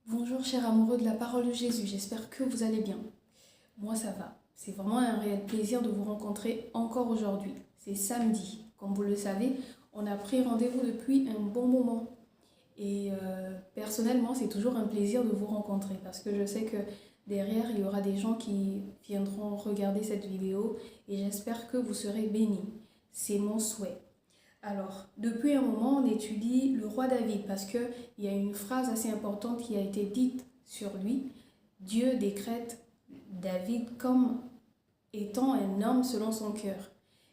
Bonjour chers amoureux de la parole de Jésus, j'espère que vous allez bien. Moi ça va. C'est vraiment un réel plaisir de vous rencontrer encore aujourd'hui. C'est samedi. Comme vous le savez, on a pris rendez-vous depuis un bon moment. Et personnellement, c'est toujours un plaisir de vous rencontrer parce que je sais que derrière, il y aura des gens qui viendront regarder cette vidéo et j'espère que vous serez bénis. C'est mon souhait. Alors, depuis un moment, on étudie le roi David parce qu'il y a une phrase assez importante qui a été dite sur lui. Dieu décrète David comme étant un homme selon son cœur.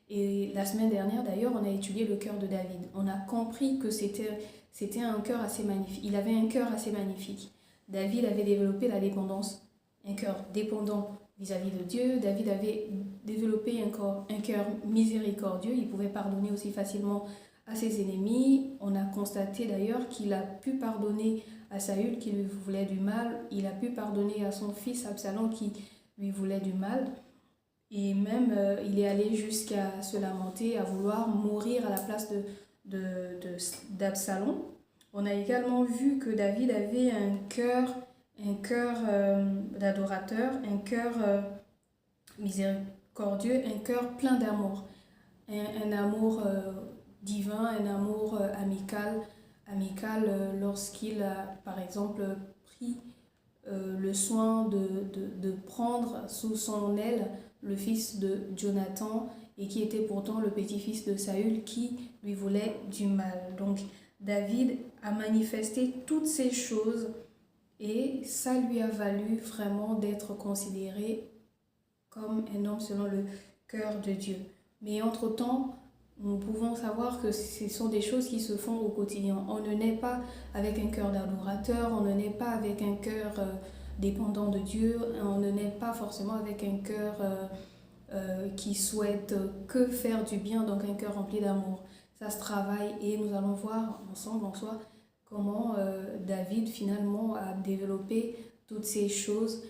Et la semaine dernière, d'ailleurs, on a étudié le cœur de David. On a compris que c'était un cœur assez magnifique. Il avait un cœur assez magnifique. David avait développé la dépendance, un cœur dépendant vis-à-vis de Dieu. David avait développé un cœur miséricordieux. Il pouvait pardonner aussi facilement à ses ennemis. On a constaté d'ailleurs qu'il a pu pardonner à Saül qui lui voulait du mal. Il a pu pardonner à son fils Absalom qui lui voulait du mal. Et même, il est allé jusqu'à se lamenter, à vouloir mourir à la place d'Absalom. On a également vu que David avait un cœur d'adorateur, un cœur miséricordieux, un cœur plein d'amour. Un amour divin, un amour amical lorsqu'il a, par exemple, pris le soin de prendre sous son aile le fils de Jonathan et qui était pourtant le petit-fils de Saül qui lui voulait du mal. Donc David a manifesté toutes ces choses et ça lui a valu vraiment d'être considéré comme un homme selon le cœur de Dieu. Mais entre-temps, nous pouvons savoir que ce sont des choses qui se font au quotidien. On ne naît pas avec un cœur d'adorateur, on ne naît pas avec un cœur dépendant de Dieu, on ne naît pas forcément avec un cœur qui souhaite que faire du bien, donc un cœur rempli d'amour. Ça se travaille et nous allons voir ensemble en soi comment David finalement a développé toutes ces choses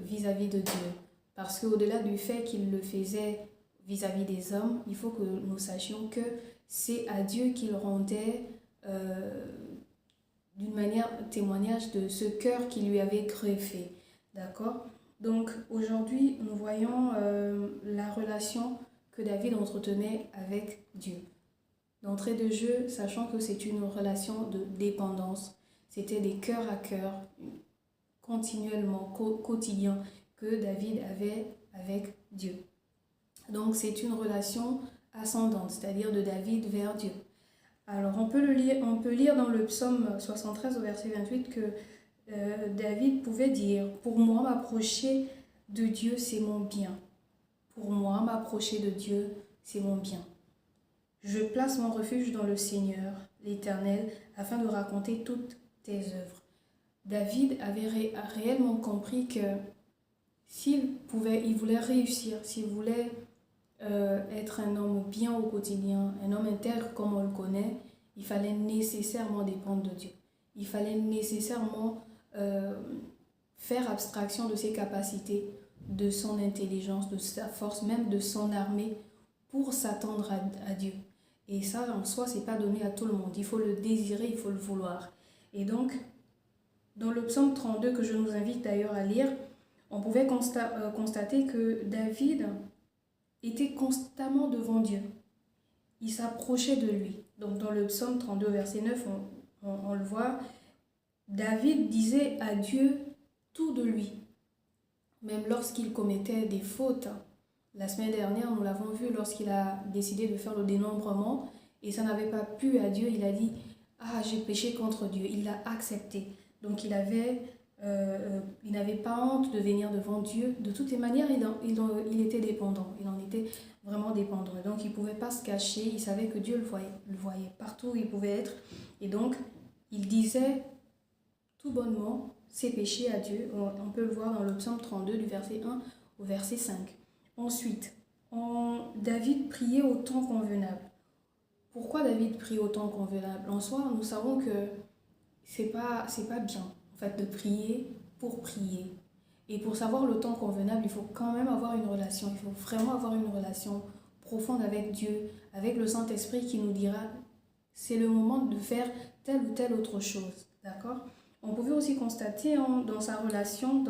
vis-à-vis de Dieu. Parce qu'au-delà du fait qu'il le faisait vis-à-vis des hommes, il faut que nous sachions que c'est à Dieu qu'il rendait d'une manière témoignage de ce cœur qui lui avait greffé. D'accord? Donc aujourd'hui, nous voyons la relation que David entretenait avec Dieu. D'entrée de jeu, sachant que c'est une relation de dépendance, c'était des cœurs à cœur, continuellement, quotidien, que David avait avec Dieu. Donc c'est une relation ascendante, c'est-à-dire de David vers Dieu. Alors on peut lire dans le psaume 73 au verset 28 que David pouvait dire « Pour moi, m'approcher de Dieu, c'est mon bien. Pour moi, m'approcher de Dieu, c'est mon bien. Je place mon refuge dans le Seigneur, l'Éternel, afin de raconter toutes tes œuvres. » David avait réellement compris que s'il voulait réussir, s'il voulait être un homme bien au quotidien, un homme intègre comme on le connaît, il fallait nécessairement dépendre de Dieu. Il fallait nécessairement faire abstraction de ses capacités, de son intelligence, de sa force, même de son armée pour s'attendre à Dieu. Et ça, en soi, c'est pas donné à tout le monde. Il faut le désirer, il faut le vouloir. Et donc, dans le psaume 32, que je nous invite d'ailleurs à lire, on pouvait constater que David était constamment devant Dieu. Il s'approchait de lui. Donc dans le psaume 32, verset 9, on le voit, David disait à Dieu tout de lui, même lorsqu'il commettait des fautes. La semaine dernière, nous l'avons vu lorsqu'il a décidé de faire le dénombrement et ça n'avait pas plu à Dieu, il a dit « Ah, j'ai péché contre Dieu ». Il l'a accepté. Donc il n'avait pas honte de venir devant Dieu. De toutes les manières, il était dépendant. Il en était vraiment dépendant. Donc il ne pouvait pas se cacher. Il savait que Dieu le voyait partout où il pouvait être. Et donc, il disait tout bonnement ses péchés à Dieu. On peut le voir dans le psaume 32 du verset 1 au verset 5. Ensuite, David priait au temps convenable. Pourquoi David prie au temps convenable? En soi, nous savons que c'est pas bien en fait de prier pour prier. Et pour savoir le temps convenable, il faut quand même avoir une relation. Il faut vraiment avoir une relation profonde avec Dieu, avec le Saint-Esprit qui nous dira c'est le moment de faire telle ou telle autre chose. D'accord? On pouvait aussi constater dans sa relation,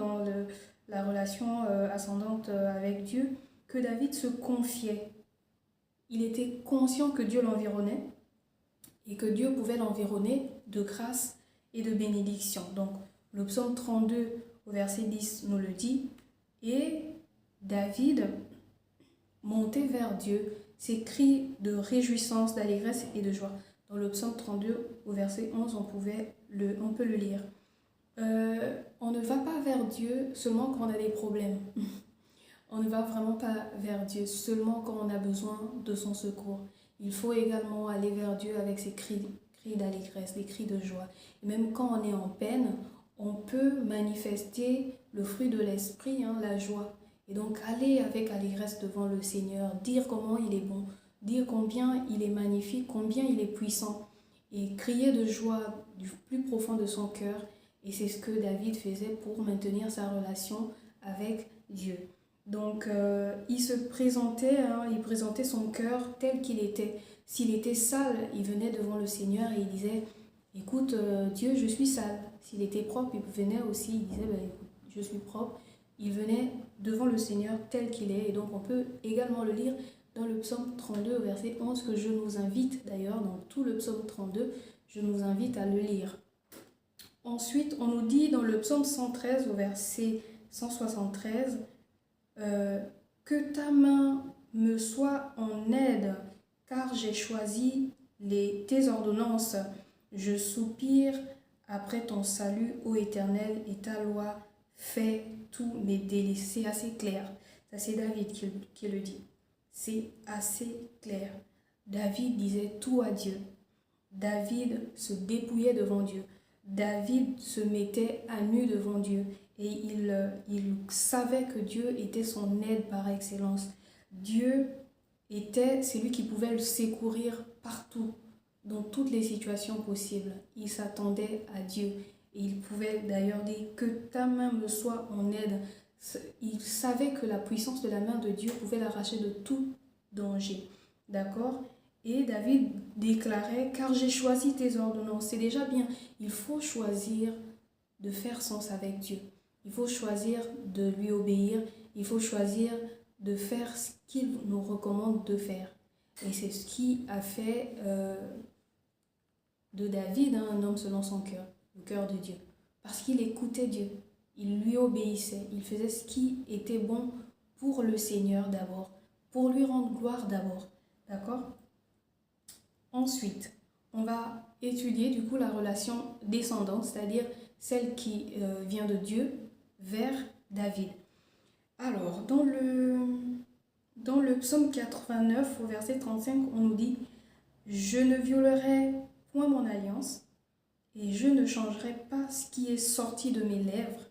la relation ascendante avec Dieu, que David se confiait. Il était conscient que Dieu l'environnait et que Dieu pouvait l'environner de grâce et de bénédiction. Donc, le psaume 32 au verset 10 nous le dit. Et David montait vers Dieu, ses cris de réjouissance, d'allégresse et de joie. Dans le psaume 32 au verset 11, on peut le lire. On ne va pas vers Dieu seulement quand on a des problèmes. On ne va vraiment pas vers Dieu seulement quand on a besoin de son secours. Il faut également aller vers Dieu avec ses cris d'allégresse, des cris de joie. Et même quand on est en peine, on peut manifester le fruit de l'esprit, la joie. Et donc aller avec allégresse devant le Seigneur, dire comment il est bon, dire combien il est magnifique, combien il est puissant, et crier de joie du plus profond de son cœur. Et c'est ce que David faisait pour maintenir sa relation avec Dieu. Donc, il présentait son cœur tel qu'il était. S'il était sale, il venait devant le Seigneur et il disait, écoute, Dieu, je suis sale. S'il était propre, il venait aussi, il disait, écoute, je suis propre. Il venait devant le Seigneur tel qu'il est. Et donc, on peut également le lire dans le psaume 32, verset 11, que je nous invite d'ailleurs, dans tout le psaume 32, je nous invite à le lire. Ensuite, on nous dit dans le psaume 113, au verset 173, que ta main me soit en aide, car j'ai choisi tes ordonnances. Je soupire après ton salut, ô Éternel, et ta loi fait tous mes délices. C'est assez clair. Ça, c'est David qui le dit. C'est assez clair. David disait tout à Dieu. David se dépouillait devant Dieu. David se mettait à nu devant Dieu. Et il savait que Dieu était son aide par excellence. Dieu était celui qui pouvait le secourir partout, dans toutes les situations possibles. Il s'attendait à Dieu. Et il pouvait d'ailleurs dire que ta main me soit en aide. Il savait que la puissance de la main de Dieu pouvait l'arracher de tout danger. D'accord ? Et David déclarait, car j'ai choisi tes ordonnances. C'est déjà bien. Il faut choisir de faire sens avec Dieu. Il faut choisir de lui obéir. Il faut choisir de faire ce qu'il nous recommande de faire. Et c'est ce qui a fait de David un homme selon son cœur, le cœur de Dieu. Parce qu'il écoutait Dieu. Il lui obéissait. Il faisait ce qui était bon pour le Seigneur d'abord. Pour lui rendre gloire d'abord. D'accord ? Ensuite, on va étudier du coup la relation descendante, c'est-à-dire celle qui vient de Dieu vers David. Alors, dans le psaume 89, au verset 35, on nous dit « Je ne violerai point mon alliance, et je ne changerai pas ce qui est sorti de mes lèvres.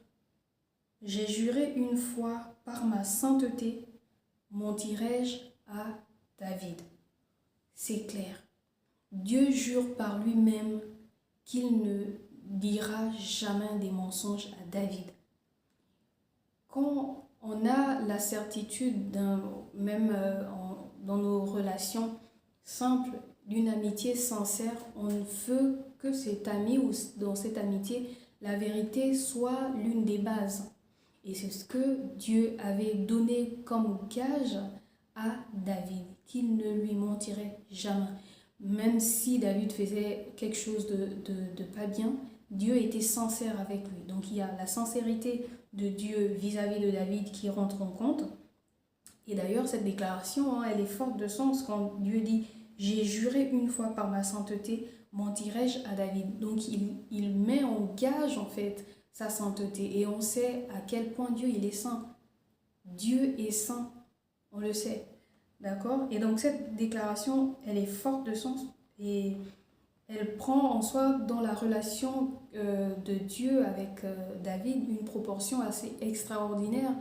J'ai juré une fois par ma sainteté, mentirai-je à David. » C'est clair. Dieu jure par lui-même qu'il ne dira jamais des mensonges à David. Quand on a la certitude, dans nos relations simples, d'une amitié sincère, on ne veut que cet ami ou dans cette amitié, la vérité soit l'une des bases. Et c'est ce que Dieu avait donné comme gage à David, qu'il ne lui mentirait jamais. Même si David faisait quelque chose de pas bien, Dieu était sincère avec lui. Donc il y a la sincérité de Dieu vis-à-vis de David qui rentre en compte. Et d'ailleurs, cette déclaration, elle est forte de sens quand Dieu dit « J'ai juré une fois par ma sainteté, mentirai-je à David ?» Donc il met en gage en fait sa sainteté. Et on sait à quel point Dieu il est saint. Dieu est saint, on le sait. D'accord? Et donc cette déclaration, elle est forte de sens et elle prend en soi dans la relation de Dieu avec David une proportion assez extraordinaire.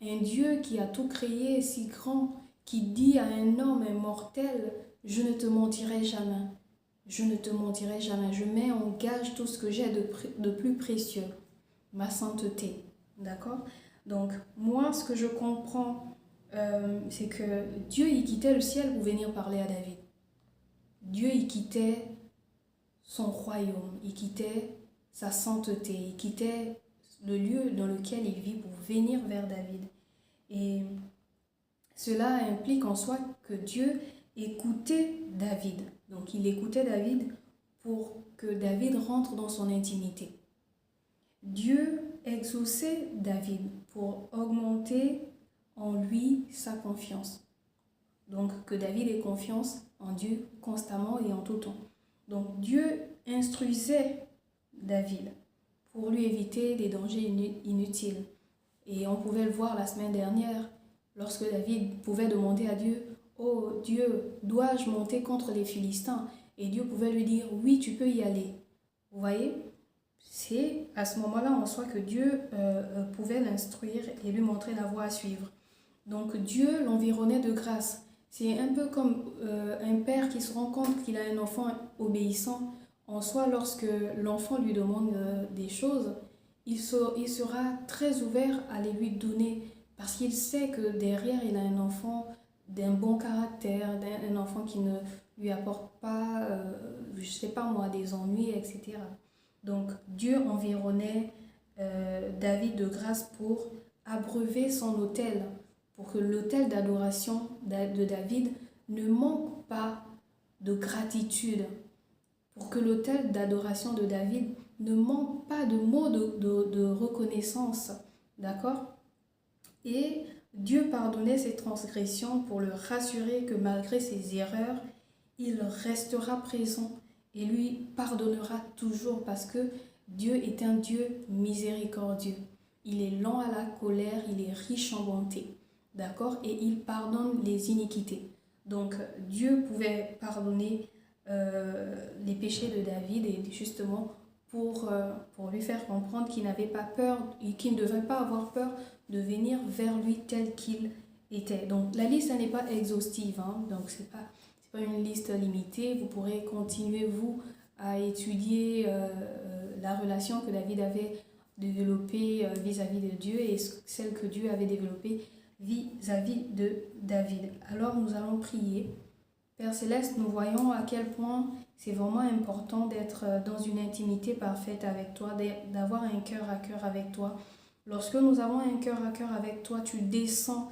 Un Dieu qui a tout créé, si grand, qui dit à un homme immortel, « Je ne te mentirai jamais, je ne te mentirai jamais, je mets en gage tout ce que j'ai de plus précieux, ma sainteté. » D'accord? Donc moi, ce que je comprends, c'est que Dieu, il quittait le ciel pour venir parler à David. Dieu, il quittait son royaume, il quittait sa sainteté. Il quittait le lieu dans lequel il vit pour venir vers David. Et cela implique en soi que Dieu écoutait David. Donc il écoutait David pour que David rentre dans son intimité. Dieu exauçait David pour augmenter en lui sa confiance. Donc que David ait confiance en Dieu constamment et en tout temps. Donc Dieu instruisait David pour lui éviter des dangers inutiles. Et on pouvait le voir la semaine dernière, lorsque David pouvait demander à Dieu, « Oh Dieu, dois-je monter contre les Philistins ?» Et Dieu pouvait lui dire, « Oui, tu peux y aller. » Vous voyez, c'est à ce moment-là en soi que Dieu pouvait l'instruire et lui montrer la voie à suivre. Donc Dieu l'environnait de grâce. C'est un peu comme un père qui se rend compte qu'il a un enfant obéissant. En soi, lorsque l'enfant lui demande des choses, il sera très ouvert à les lui donner parce qu'il sait que derrière, il a un enfant d'un bon caractère, un enfant qui ne lui apporte pas, je ne sais pas moi, des ennuis, etc. Donc, Dieu environnait David de grâce pour abreuver son autel, pour que l'autel d'adoration de David ne manque pas de gratitude, pour que l'autel d'adoration de David ne manque pas de mots de reconnaissance, d'accord? Et Dieu pardonnait ses transgressions pour le rassurer que malgré ses erreurs, il restera présent et lui pardonnera toujours parce que Dieu est un Dieu miséricordieux. Il est lent à la colère, il est riche en bonté, d'accord? Et il pardonne les iniquités. Donc Dieu pouvait pardonner les péchés de David et justement pour lui faire comprendre qu'il n'avait pas peur et qu'il ne devait pas avoir peur de venir vers lui tel qu'il était. Donc la liste n'est pas exhaustive, hein, donc c'est pas une liste limitée. Vous pourrez continuer vous à étudier la relation que David avait développée vis-à-vis de Dieu et celle que Dieu avait développée vis-à-vis de David. Alors nous allons prier. Père Céleste, nous voyons à quel point c'est vraiment important d'être dans une intimité parfaite avec toi, d'avoir un cœur à cœur avec toi. Lorsque nous avons un cœur à cœur avec toi, tu descends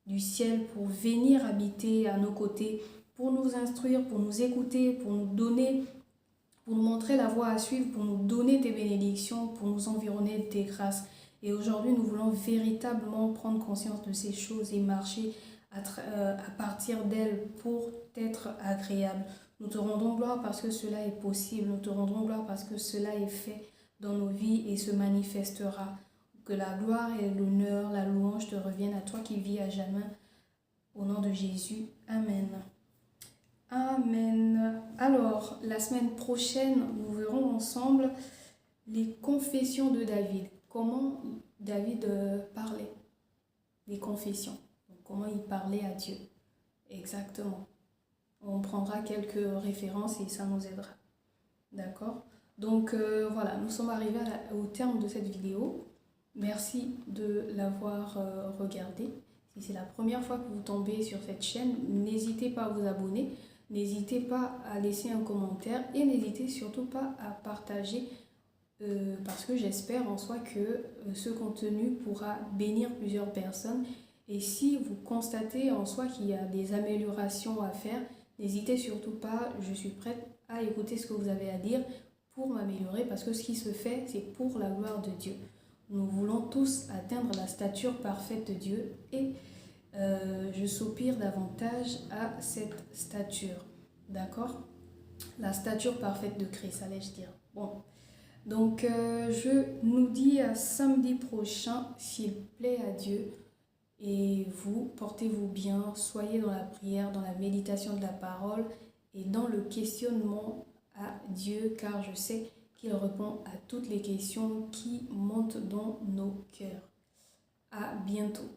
du ciel pour venir habiter à nos côtés, pour nous instruire, pour nous écouter, pour nous donner, pour nous montrer la voie à suivre, pour nous donner tes bénédictions, pour nous environner de tes grâces. Et aujourd'hui, nous voulons véritablement prendre conscience de ces choses et marcher à partir d'elles pour être agréable. Nous te rendons gloire parce que cela est possible. Nous te rendons gloire parce que cela est fait dans nos vies et se manifestera. Que la gloire et l'honneur, la louange te reviennent à toi qui vis à jamais. Au nom de Jésus. Amen. Amen. Alors, la semaine prochaine, nous verrons ensemble les confessions de David. Comment David parlait. Les confessions. Donc, comment il parlait à Dieu. Exactement. On prendra quelques références et ça nous aidera. D'accord? Donc, voilà, nous sommes arrivés au terme de cette vidéo. Merci de l'avoir regardé. Si c'est la première fois que vous tombez sur cette chaîne, n'hésitez pas à vous abonner, n'hésitez pas à laisser un commentaire et n'hésitez surtout pas à partager parce que j'espère en soi que ce contenu pourra bénir plusieurs personnes. Et si vous constatez en soi qu'il y a des améliorations à faire, n'hésitez surtout pas, je suis prête à écouter ce que vous avez à dire pour m'améliorer parce que ce qui se fait, c'est pour la gloire de Dieu. Nous voulons tous atteindre la stature parfaite de Dieu et je soupire davantage à cette stature. D'accord? La stature parfaite de Christ, allais-je dire. Bon, donc je nous dis à samedi prochain, s'il plaît à Dieu. Et vous, portez-vous bien, soyez dans la prière, dans la méditation de la parole et dans le questionnement à Dieu, car je sais qu'il répond à toutes les questions qui montent dans nos cœurs. À bientôt.